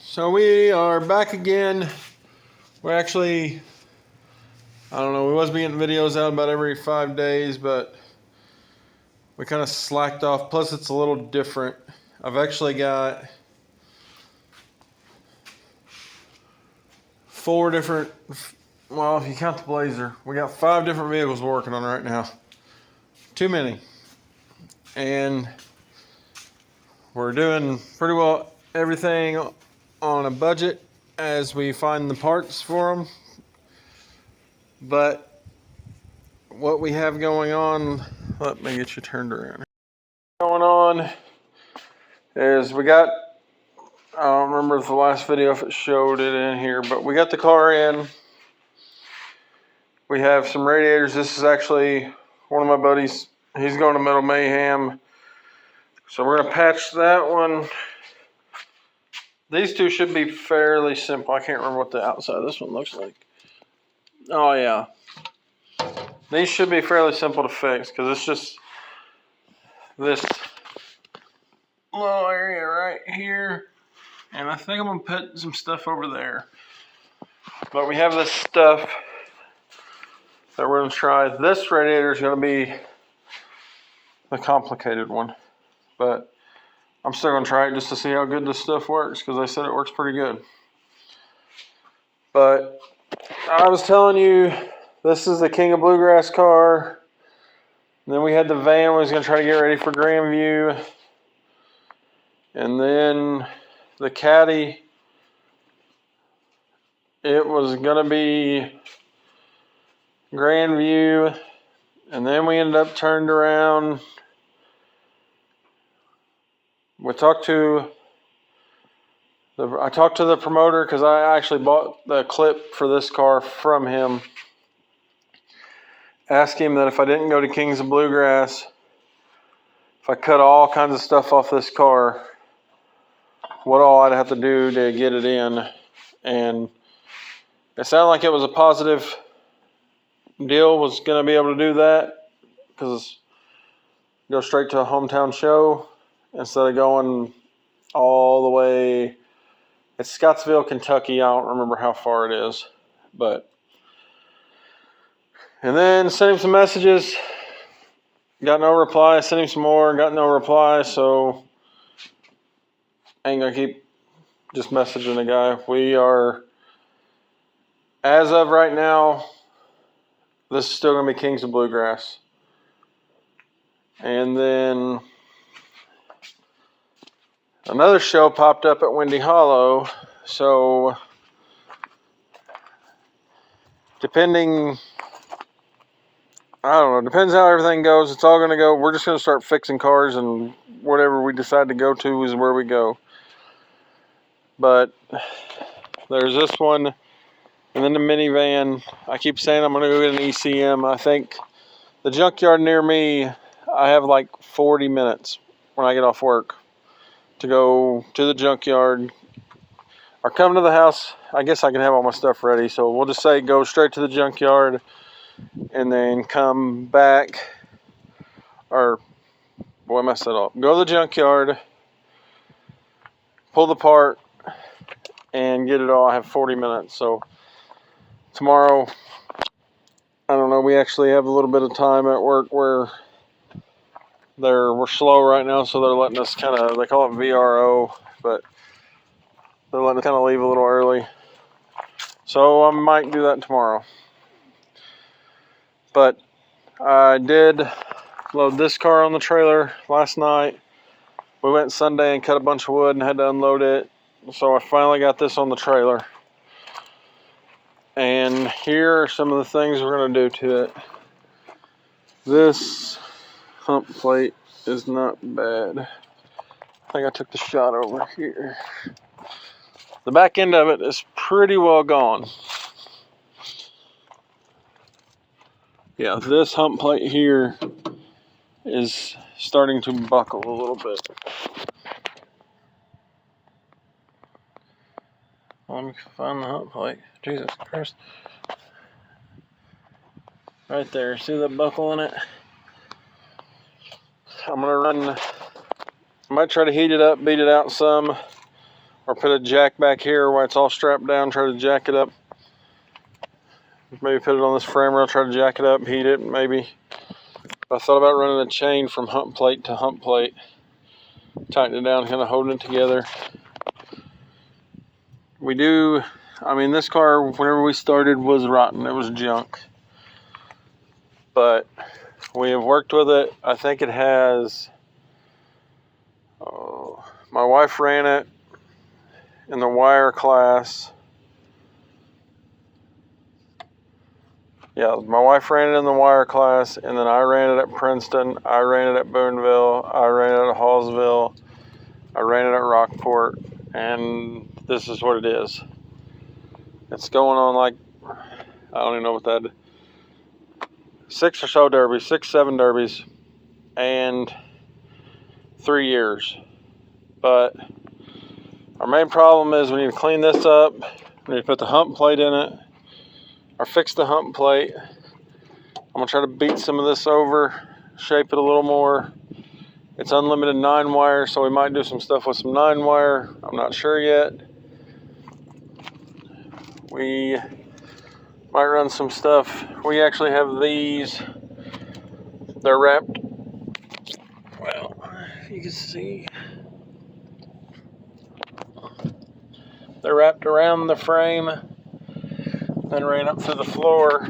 So we are back again. We're actually, I don't know, we was getting videos out about every 5 days, but we kind of slacked off. Plus it's a little different. I've actually got 4 different, well, if you count the Blazer, we got 5 different vehicles we're working on right now. Too many. And we're doing pretty well everything on a budget as we find the parts for them. But what we have going on, let me get you turned around. Going on is we got, I don't remember the last video if it showed it in here, but we got the car in. We have some radiators. This is actually one of my buddies. He's going to Metal Mayhem. So we're going to patch that one. These two should be fairly simple. I can't remember what the outside of this one looks like. Oh yeah. These should be fairly simple to fix because it's just this little area right here. And I think I'm going to put some stuff over there. But we have this stuff that we're going to try. This radiator is going to be the complicated one. But I'm still going to try it just to see how good this stuff works because they said it works pretty good. But I was telling you, this is the King of Bluegrass car. And then we had the van we was going to try to get ready for Grandview. And then the Caddy, it was going to be Grandview. And then we ended up turned around. I talked to the promoter because I actually bought the clip for this car from him. Asked him that if I didn't go to Kings of Bluegrass, if I cut all kinds of stuff off this car, what all I'd have to do to get it in. And it sounded like it was a positive deal, was going to be able to do that because go straight to a hometown show instead of going all the way. It's Scottsville, Kentucky. I don't remember how far it is, but. And then sent him some messages. Got no reply. Sent him some more. Got no reply. So I ain't gonna keep just messaging the guy. We are, as of right now, this is still gonna be Kings of Bluegrass. And then another show popped up at Windy Hollow. So depending, I don't know, depends how everything goes. It's all going to go. We're just going to start fixing cars, and whatever we decide to go to is where we go. But there's this one, and then the minivan. I keep saying I'm going to go get an ECM. I think the junkyard near me, I have like 40 minutes when I get off work to go to the junkyard or come to the house. I guess I can have all my stuff ready. So we'll just say go straight to the junkyard and then come back, or boy, I messed that up. Go to the junkyard, pull the part, and get it all. I have 40 minutes. So tomorrow, I don't know, we actually have a little bit of time at work where we're slow right now, so they're letting us kind of, they call it VRO, but they're letting us kind of leave a little early. So I might do that tomorrow. But I did load this car on the trailer last night. We went Sunday and cut a bunch of wood and had to unload it. So I finally got this on the trailer. And here are some of the things we're going to do to it. This hump plate is not bad. I think I took the shot over here. The back end of it is pretty well gone. Yeah, this hump plate here is starting to buckle a little bit. Let me find the hump plate. Jesus Christ. Right there. See that buckle in it? I'm going to run, I might try to heat it up, beat it out some or put a jack back here while it's all strapped down, try to jack it up. Maybe put it on this frame rail, try to jack it up, heat it, maybe. I thought about running a chain from hump plate to hump plate, tighten it down, kind of holding it together. We do, I mean, this car, whenever we started, was rotten. It was junk. But we have worked with it. I think it has, my wife ran it in the wire class. Yeah, my wife ran it in the wire class, and then I ran it at Princeton, I ran it at Boonville, I ran it at Hallsville, I ran it at Rockport, and this is what it is. It's going on like, I don't even know what that is. 6 or so derbies, 6, 7 derbies, and 3 years. But our main problem is we need to clean this up, we need to put the hump plate in it, or fix the hump plate. I'm going to try to beat some of this over, shape it a little more. It's unlimited 9-wire, so we might do some stuff with some 9-wire. I'm not sure yet. We might run some stuff. We actually have these. They're wrapped. Well, you can see. They're wrapped around the frame, then ran up through the floor.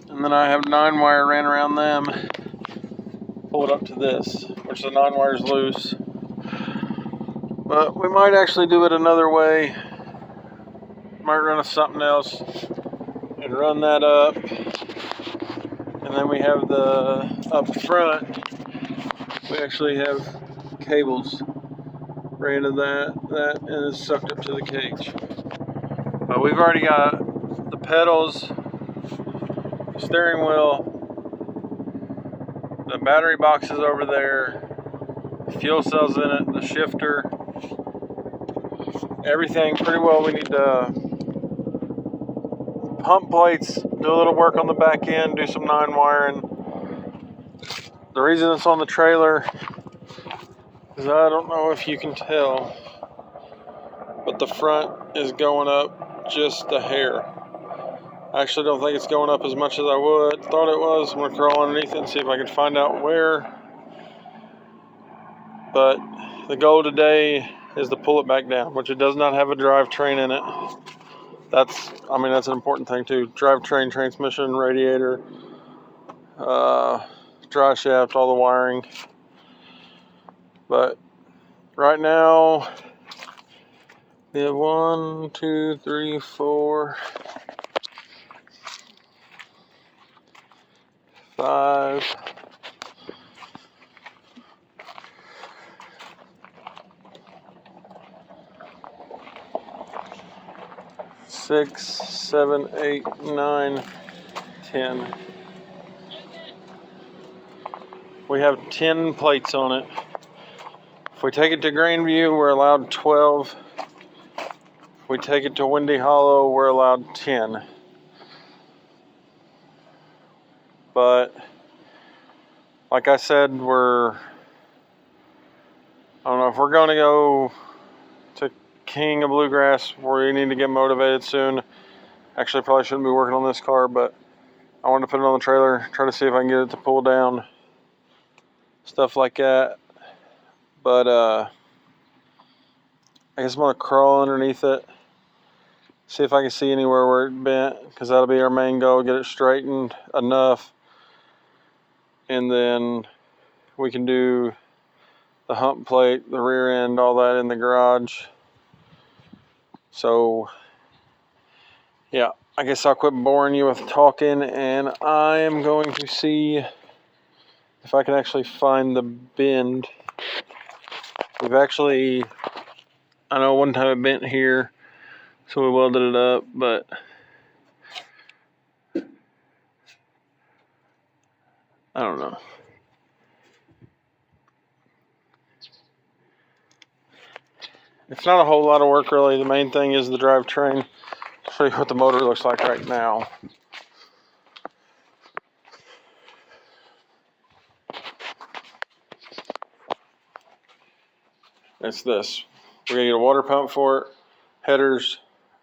And then I have 9-wire ran around them. Pull it up to this, which the 9-wire is loose. But we might actually do it another way. Might run something else and run that up. And then we have the up front. We actually have cables ran to that, and it's sucked up to the cage. But we've already got the pedals, the steering wheel, the battery boxes over there, the fuel cells in it, the shifter, everything pretty well. We need to hump plates, do a little work on the back end, do some 9-wiring. The reason it's on the trailer is I don't know if you can tell, but the front is going up just a hair. I actually don't think it's going up as much as I thought it was. I'm going to crawl underneath it and see if I can find out where. But the goal today is to pull it back down, which it does not have a drivetrain in it. That's an important thing too. Drivetrain, transmission, radiator, dry shaft, all the wiring. But right now, we have 1, 2, 3, 4, 5, 6, 7, 8, 9, 10. We have 10 plates on it. If we take it to Grandview, we're allowed 12. If we take it to Windy Hollow, we're allowed 10. But like I said, I don't know if we're going to go to King of Bluegrass. We need to get motivated soon. Actually, probably shouldn't be working on this car, but I wanted to put it on the trailer, try to see if I can get it to pull down, stuff like that. But I guess I'm going to crawl underneath it, see if I can see anywhere where it bent, because that'll be our main goal, get it straightened enough, and then we can do the hump plate, the rear end, all that in the garage. So yeah, I guess I'll quit boring you with talking, and I am going to see if I can actually find the bend. We've actually, I know one time it bent here, so we welded it up, but I don't know. It's not a whole lot of work really. The main thing is the drivetrain. I'll show you what the motor looks like right now. It's this. We're going to get a water pump for it, headers,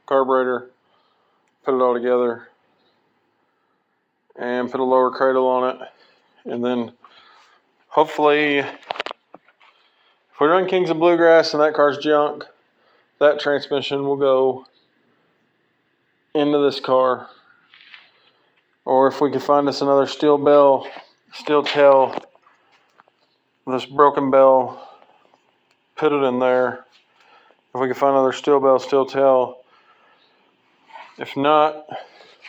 carburetor, put it all together, and put a lower cradle on it. And then hopefully, if we run Kings of Bluegrass and that car's junk, that transmission will go into this car. Or if we can find us another steel tail, this broken bell, put it in there. If we can find another steel tail. If not,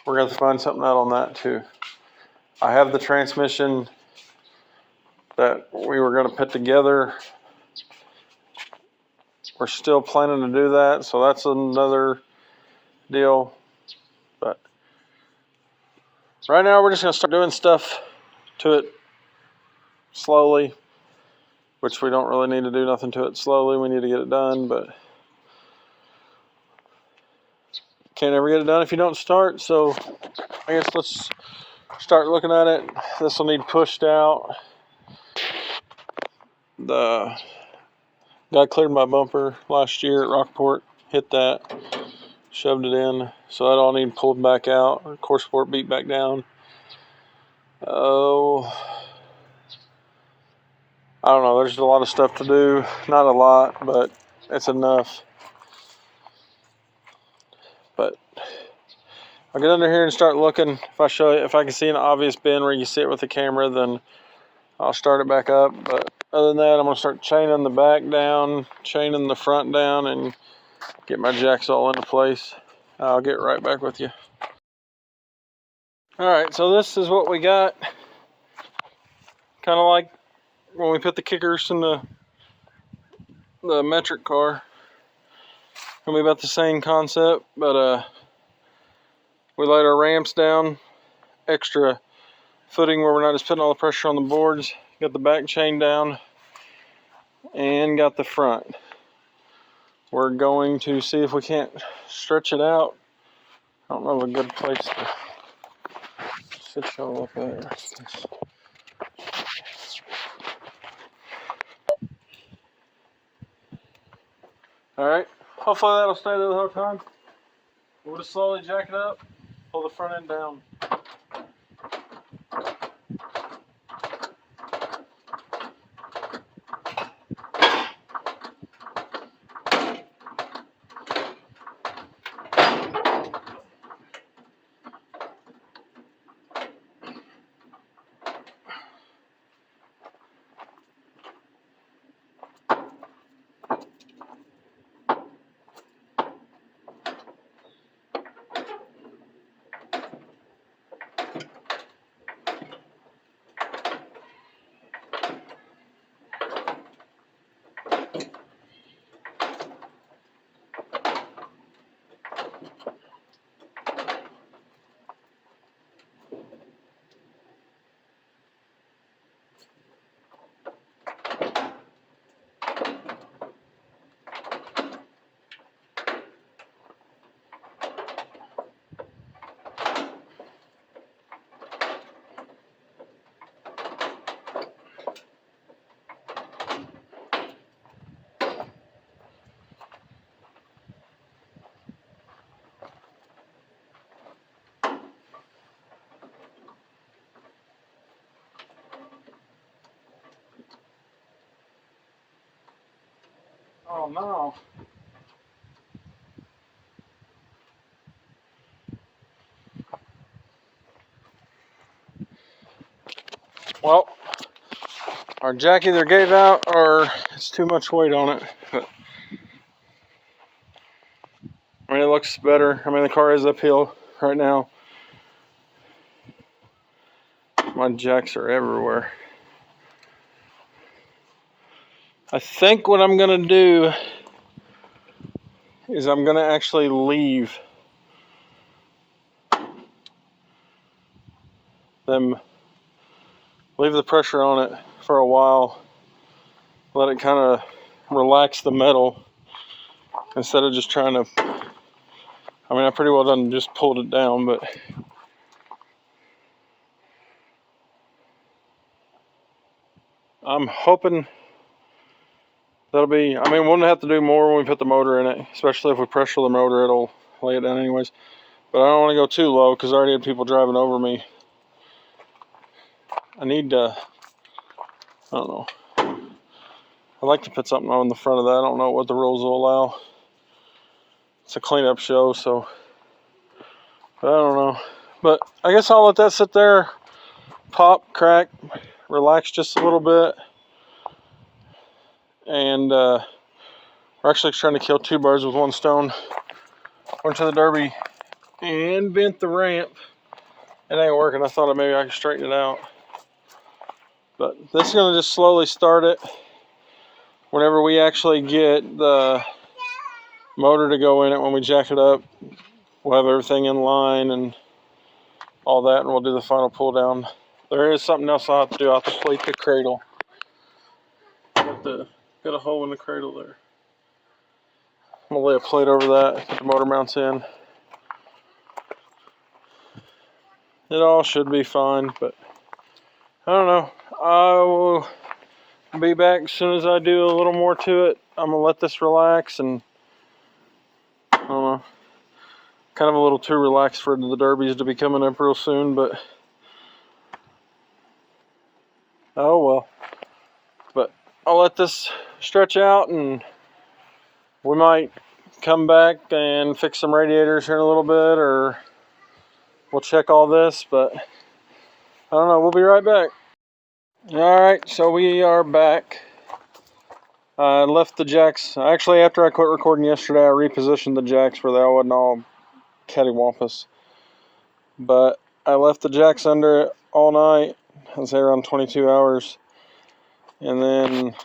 we're going to have to find something out on that too. I have the transmission that we were going to put together. We're still planning to do that, so that's another deal. But right now we're just going to start doing stuff to it slowly, which we don't really need to do nothing to it slowly. We need to get it done, but can't ever get it done if you don't start. So I guess let's start looking at it. This will need pushed out. The guy cleared my bumper last year at Rockport, hit that, shoved it in, so that all need pulled back out. Core support beat back down. Oh, I don't know, there's a lot of stuff to do. Not a lot, but it's enough. But I'll get under here and start looking. If I can see an obvious bend where you can see it with the camera, then I'll start it back up. But other than that, I'm going to start chaining the back down, chaining the front down, and get my jacks all into place. I'll get right back with you. Alright, so this is what we got. Kind of like when we put the kickers in the metric car. Gonna be about the same concept, but we laid our ramps down, extra footing where we're not just putting all the pressure on the boards. Got the back chain down and got the front. We're going to see if we can't stretch it out. I don't know of a good place to sit y'all up there. Alright, hopefully that'll stay there the whole time. We'll just slowly jack it up, pull the front end down. Oh no. Well, our jack either gave out or it's too much weight on it. But, I mean, it looks better. I mean, the car is uphill right now. My jacks are everywhere. I think what I'm going to do is I'm going to actually leave the pressure on it for a while, let it kind of relax the metal instead of just trying to, I mean, I pretty well done just pulled it down, but I'm hoping That'll be, I mean, we'll have to do more when we put the motor in it, especially if we pressure the motor, it'll lay it down anyways. But I don't want to go too low because I already had people driving over me. I need to, I don't know. I'd like to put something on the front of that. I don't know what the rules will allow. It's a cleanup show, so but I don't know. But I guess I'll let that sit there, pop, crack, relax just a little bit. And we're actually trying to kill 2 birds with 1 stone. Went to the Derby and bent the ramp. It ain't working. I thought maybe I could straighten it out. But this is going to just slowly start it. Whenever we actually get the motor to go in it, when we jack it up, we'll have everything in line and all that, and we'll do the final pull down. There is something else I'll have to do. I'll have to plate the cradle. Got a hole in the cradle there. I'm gonna lay a plate over that, put the motor mounts in. It all should be fine, but I don't know. I will be back as soon as I do a little more to it. I'm gonna let this relax, and I don't know. Kind of a little too relaxed for the Derbies to be coming up real soon, but oh well. But I'll let this stretch out, and we might come back and fix some radiators here in a little bit, or we'll check all this, but I don't know. We'll be right back. Alright, so we are back. I left the jacks. Actually, after I quit recording yesterday, I repositioned the jacks where they wasn't all cattywampus. But I left the jacks under it all night. I was there around 22 hours. And then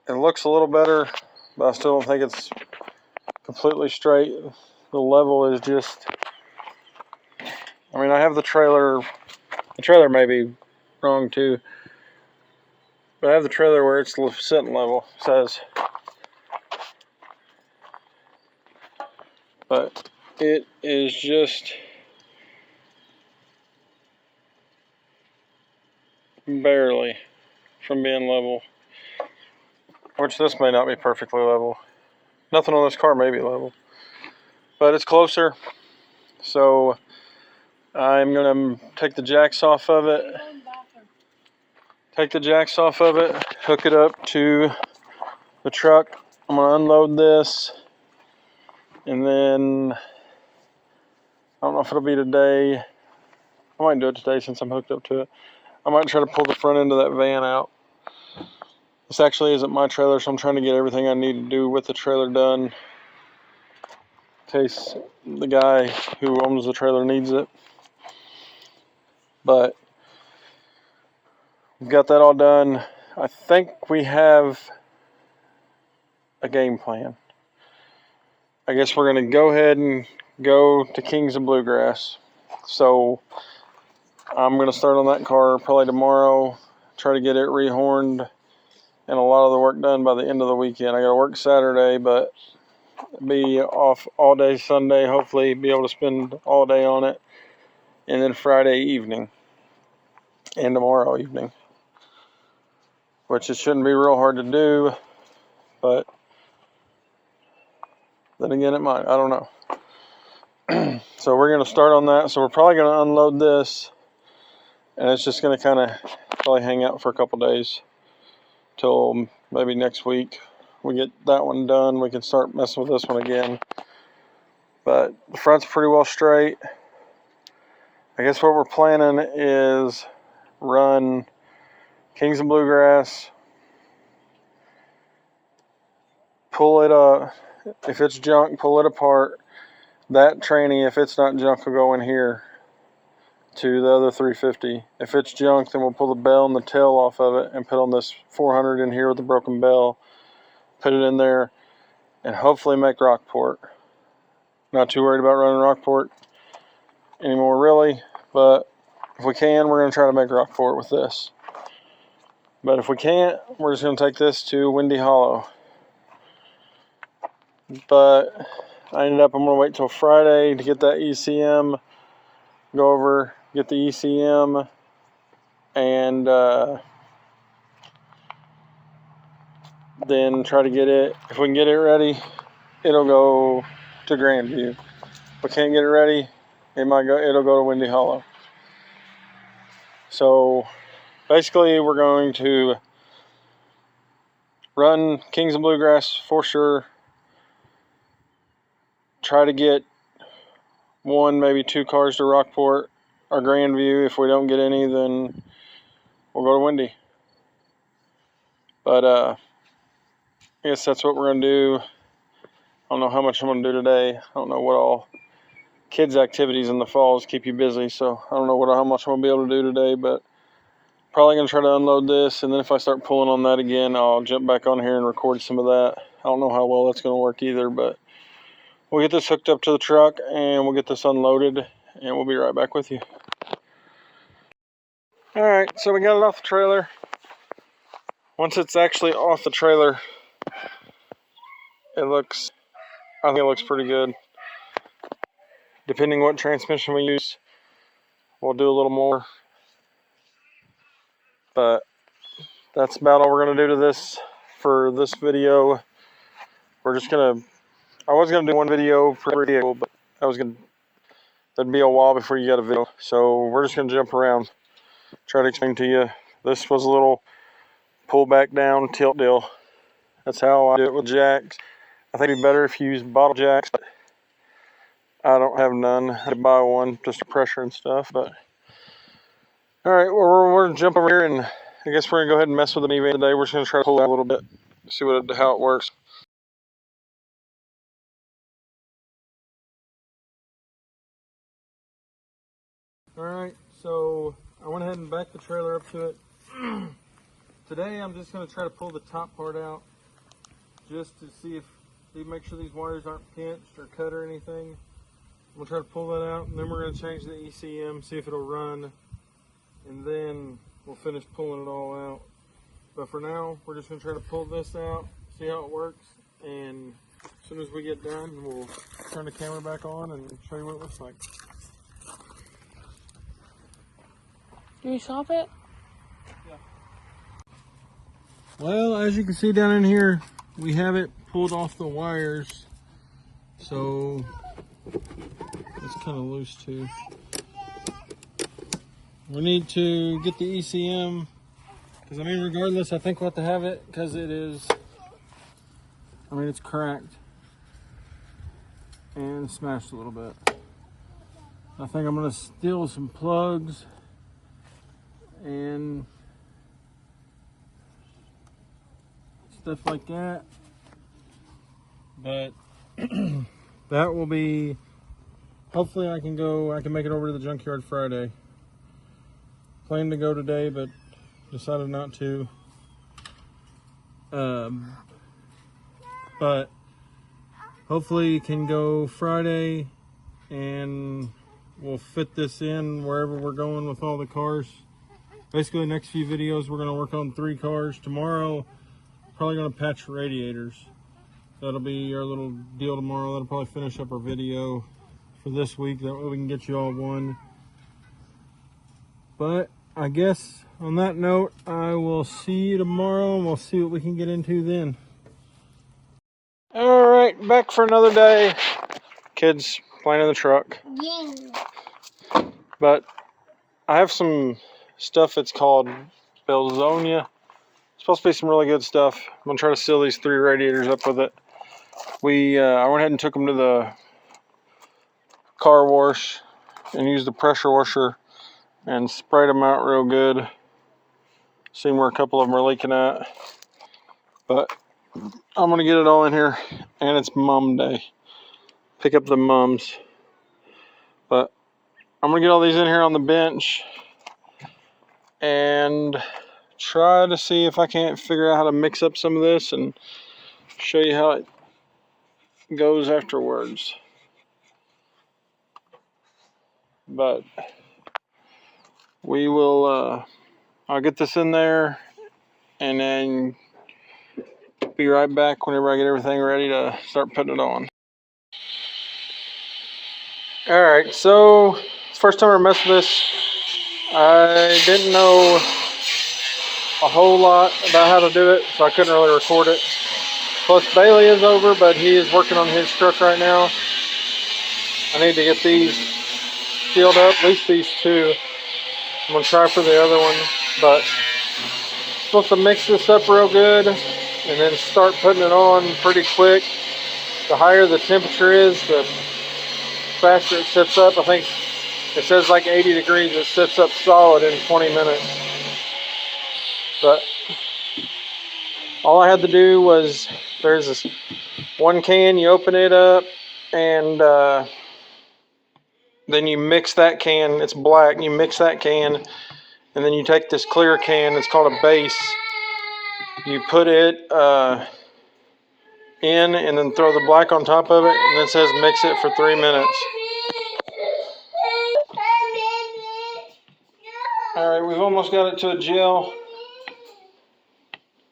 it looks a little better, but I still don't think it's completely straight. The level is just, I mean, I have the trailer may be wrong too, but I have the trailer where it's sitting level, it says. But it is just barely from being level, which this may not be perfectly level. Nothing on this car may be level, but it's closer. So I'm gonna take the jacks off of it, hook it up to the truck. I'm gonna unload this, and then I don't know if it'll be today. I might do it today since I'm hooked up to it. I might try to pull the front end of that van out. This actually isn't my trailer, so I'm trying to get everything I need to do with the trailer done, in case the guy who owns the trailer needs it. But we've got that all done. I think we have a game plan. I guess we're going to go ahead and go to Kings of Bluegrass. So I'm going to start on that car probably tomorrow, try to get it rehorned and a lot of the work done by the end of the weekend. I got to work Saturday, but be off all day Sunday, hopefully be able to spend all day on it, and then Friday evening and tomorrow evening, which it shouldn't be real hard to do, but then again it might, I don't know. So we're going to start on that. So we're probably going to unload this, and it's just going to kind of probably hang out for a couple days till maybe next week. We get that one done, we can start messing with this one again. But the front's pretty well straight. I guess what we're planning is run Kings of Bluegrass, pull it up. If it's junk, pull it apart. That tranny, if it's not junk, will go in here to the other 350. If it's junk, then we'll pull the bell and the tail off of it and put on this 400 in here with the broken bell, put it in there, and hopefully make Rockport. Not too worried about running Rockport anymore, really, but if we can, we're going to try to make Rockport with this. But if we can't, we're just going to take this to Windy Hollow. But I ended up, I'm going to wait till Friday to get that ECM, go over, get the ECM, and then try to get it. If we can get it ready, it'll go to Grandview. If we can't get it ready, it'll go to Windy Hollow. So basically, we're going to run Kings of Bluegrass for sure. Try to get 1, maybe 2 cars to Rockport or Grandview. If we don't get any, then we'll go to Windy. But I guess that's what we're going to do. I don't know how much I'm going to do today. I don't know what all kids' activities in the falls keep you busy, so I don't know how much I'm going to be able to do today, but probably going to try to unload this, and then if I start pulling on that again, I'll jump back on here and record some of that. I don't know how well that's going to work either, but we'll get this hooked up to the truck, and we'll get this unloaded, and we'll be right back with you. Alright, so we got it off the trailer. Once it's actually off the trailer, I think it looks pretty good. Depending what transmission we use, we'll do a little more. But that's about all we're going to do to this for this video. We're just going to, I was going to do one video per vehicle, but that'd be a while before you got a video. So we're just going to jump around, try to explain to you. This was a little pull back down tilt deal. That's how I do it with jacks. I think it'd be better if you use bottle jacks, but I don't have none. I had to buy one just to pressure and stuff. But all right, well, we're gonna jump over here, and I guess we're gonna go ahead and mess with the minivan today. We're just gonna try to pull it out a little bit, see how it works. All right, so I went ahead and backed the trailer up to it. Today I'm just gonna try to pull the top part out, just to make sure these wires aren't pinched or cut or anything. We'll try to pull that out, and then we're going to change the ECM, see if it'll run, and then we'll finish pulling it all out. But for now, we're just going to try to pull this out, see how it works, and as soon as we get done, we'll turn the camera back on and show you what it looks like. Can you stop it? Yeah. Well, as you can see down in here, we have it pulled off the wires, so it's kind of loose too. We need to get the ECM, because I mean, regardless, I think we'll have to have it, because it's cracked and smashed a little bit. I think I'm going to steal some plugs and stuff like that, but that will be, hopefully I can make it over to the junkyard Friday. Planned to go today, but decided not to. But hopefully can go Friday, and we'll fit this in wherever we're going with all the cars. Basically, the next few videos we're going to work on 3 cars. Tomorrow, probably going to patch radiators. That'll be our little deal tomorrow. That'll probably finish up our video for this week. That way we can get you all one. But I guess on that note, I will see you tomorrow, and we'll see what we can get into then. All right, back for another day. Kids playing in the truck. Yeah. But I have some stuff that's called Belzonia. It's supposed to be some really good stuff. I'm gonna try to seal these 3 radiators up with it. I went ahead and took them to the car wash and used the pressure washer and sprayed them out real good. Seen where a couple of them are leaking at. But I'm gonna get it all in here, and it's mum day. Pick up the mums. But I'm gonna get all these in here on the bench and try to see if I can't figure out how to mix up some of this and show you how it goes afterwards. But we will I'll get this in there and then be right back whenever I get everything ready to start putting it on. Alright, so it's the first time I messed with this. I didn't know a whole lot about how to do it, so I couldn't really record it. Plus Bailey is over, but he is working on his truck right now. I need to get these sealed up, at least these two. I'm gonna try for the other one, but I'm supposed to mix this up real good and then start putting it on pretty quick. The higher the temperature is, the faster it sets up. I think it says like 80 degrees, it sets up solid in 20 minutes. But all I had to do was, there's this one can, you open it up, and then you mix that can. It's black. You mix that can, and then you take this clear can. It's called a base. You put it in, and then throw the black on top of it, and then it says mix it for 3 minutes. All right, we've almost got it to a gel.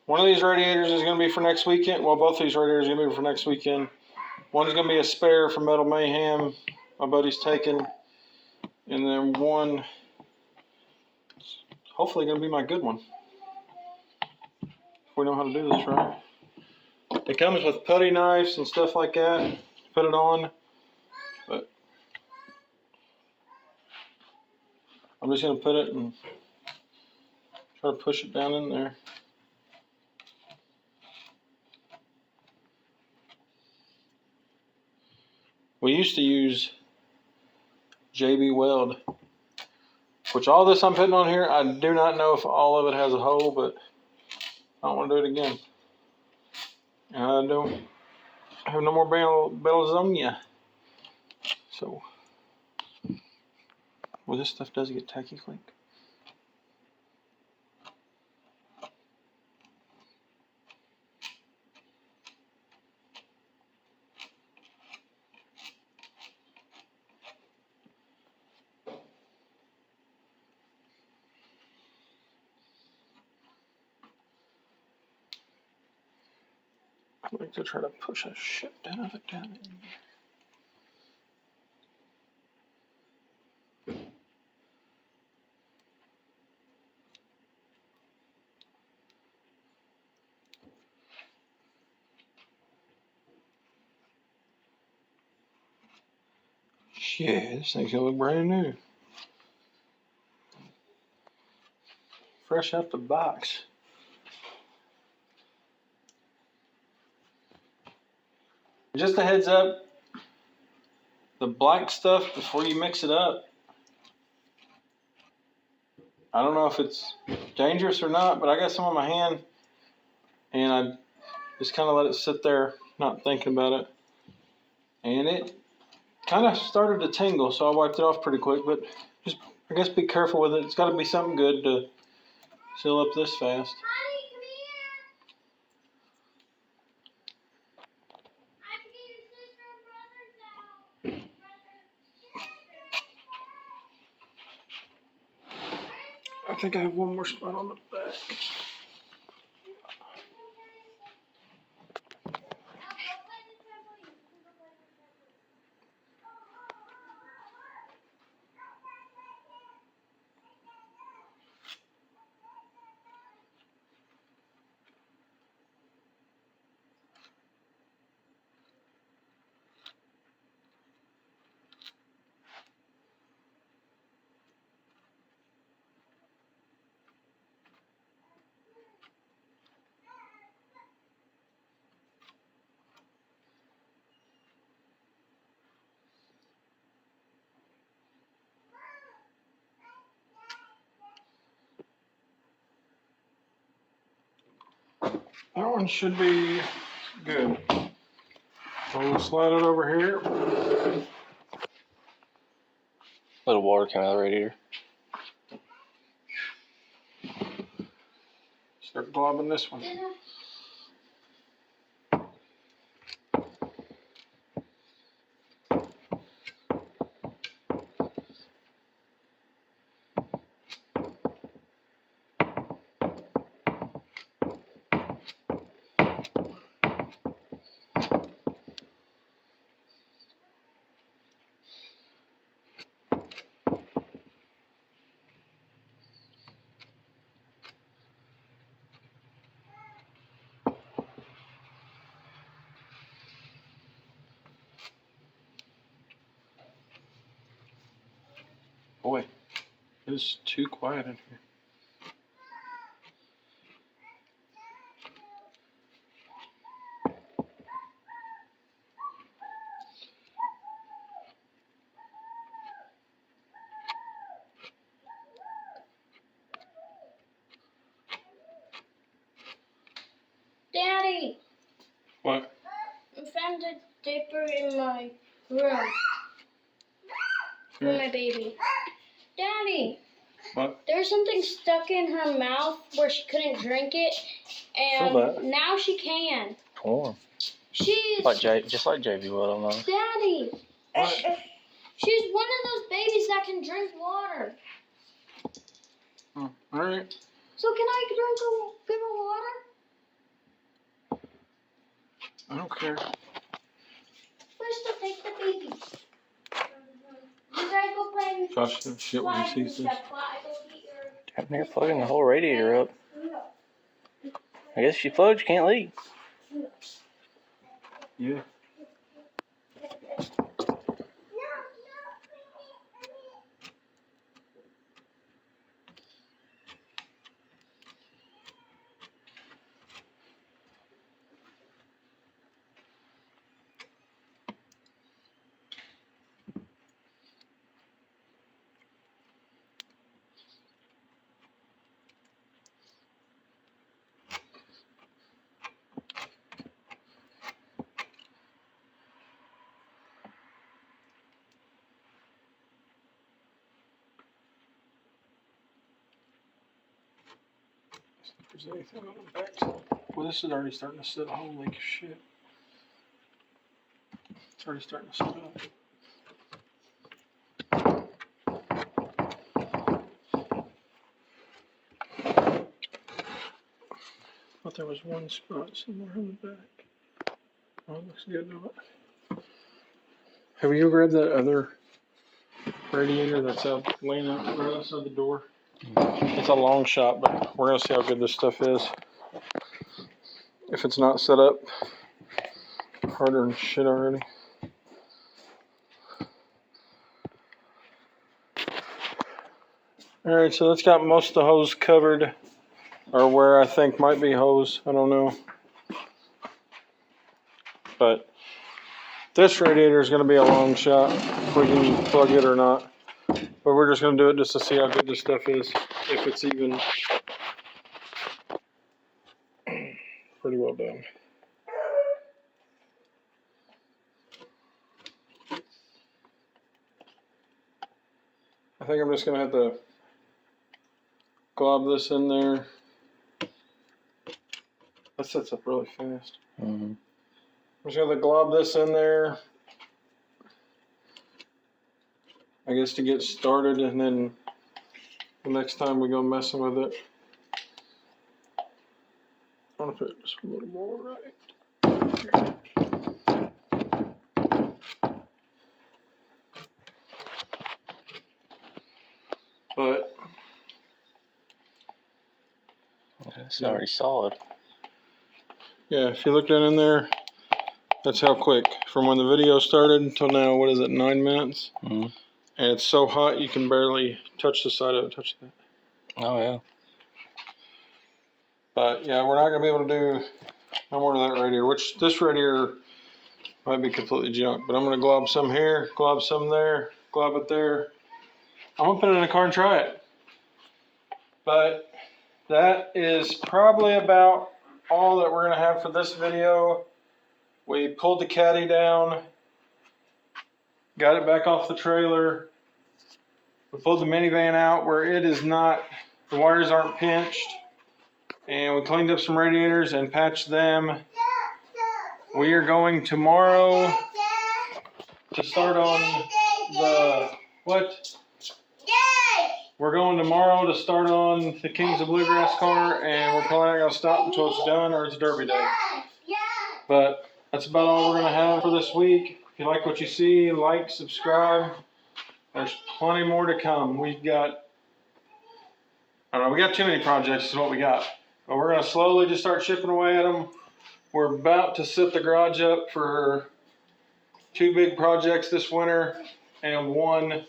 One of these radiators is going to be for next weekend. Well, both these radiators are going to be for next weekend. One's going to be a spare for Metal Mayhem, my buddy's taking. And then one, hopefully going to be my good one. If we know how to do this right. It comes with putty knives and stuff like that. Put it on. But I'm just going to put it and try to push it down in there. We used to use JB Weld, which all this I'm putting on here, I do not know if all of it has a hole, but I don't want to do it again. I don't have no more Belzonia. So, well, this stuff does get tacky quick. I like to try to push a shit ton of it down in there. Yeah, this thing's gonna look brand new. Fresh out the box. Just a heads up, the black stuff before you mix it up, I don't know if it's dangerous or not, but I got some on my hand and I just kind of let it sit there, not thinking about it. And it kind of started to tingle, so I wiped it off pretty quick, but just, I guess, be careful with it. It's got to be something good to seal up this fast. I think I have one more spot on the back. That one should be good. So we'll slide it over here. Little water coming out of the radiator. Start globbing this one. It's too quiet in here. Daddy, What? I found a diaper in my room for my baby. Daddy, What? there's something stuck in her mouth where she couldn't drink it, Feel that. and now she can. Corn. She's Just like JV will, I know. Daddy. What? She's one of those babies that can drink water. Oh, all right. So can I give her water? I don't care. First, I'll take the baby. You guys go play. Josh, shit when he sees this. Damn near plugging the whole radiator up. I guess if you plug, you can't leak. Yeah. If there's anything on the back. Well, this is already starting to sit. Holy shit. It's already starting to sit up. I thought there was one spot somewhere on the back. Oh, it looks good now. Have you grabbed that other radiator that's out laying out right outside the door? It's a long shot, but we're gonna see how good this stuff is. If it's not set up harder than shit already. Alright, so that's got most of the hose covered, or where I think might be hose, I don't know. But this radiator is going to be a long shot, if we can plug it or not. But we're just going to do it just to see how good this stuff is, if it's even pretty well done. I think I'm just going to have to glob this in there. That sets up really fast. Mm-hmm. I'm just going to glob this in there, I guess, to get started, and then the next time we go messing with it, I want to put it just a little more right. But It's already solid. yeah, if you look down in there, that's how quick. From when the video started until now, what is it, 9 minutes? Mm-hmm. And it's so hot you can barely touch the side of it. Touch that. Oh, yeah. But yeah, we're not going to be able to do no more of that radiator, which this radiator might be completely junk. But I'm going to glob some here, glob some there, glob it there. I'm going to put it in a car and try it. But that is probably about all that we're going to have for this video. We pulled the caddy down, got it back off the trailer. We pulled the minivan out where it is not, the wires aren't pinched. And we cleaned up some radiators and patched them. We are going tomorrow to start on the, what? We're going tomorrow to start on the Kings of Bluegrass car, and we're probably not going to stop until it's done or it's Derby Day. But that's about all we're going to have for this week. If you like what you see, like, subscribe. There's plenty more to come. We've got, I don't know, we got too many projects is what we got. But we're going to slowly just start chipping away at them. We're about to set the garage up for 2 big projects this winter and 1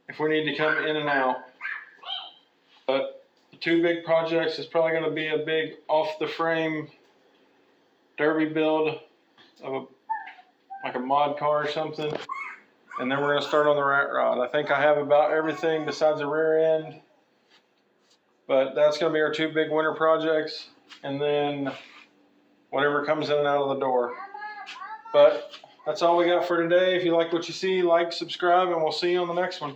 if we need to come in and out. But the two big projects is probably going to be a big off-the-frame derby build of like a mod car or something. And then we're going to start on the rat rod. I think I have about everything besides the rear end. But that's going to be our two big winter projects. And then whatever comes in and out of the door. But that's all we got for today. If you like what you see, like, subscribe, and we'll see you on the next one.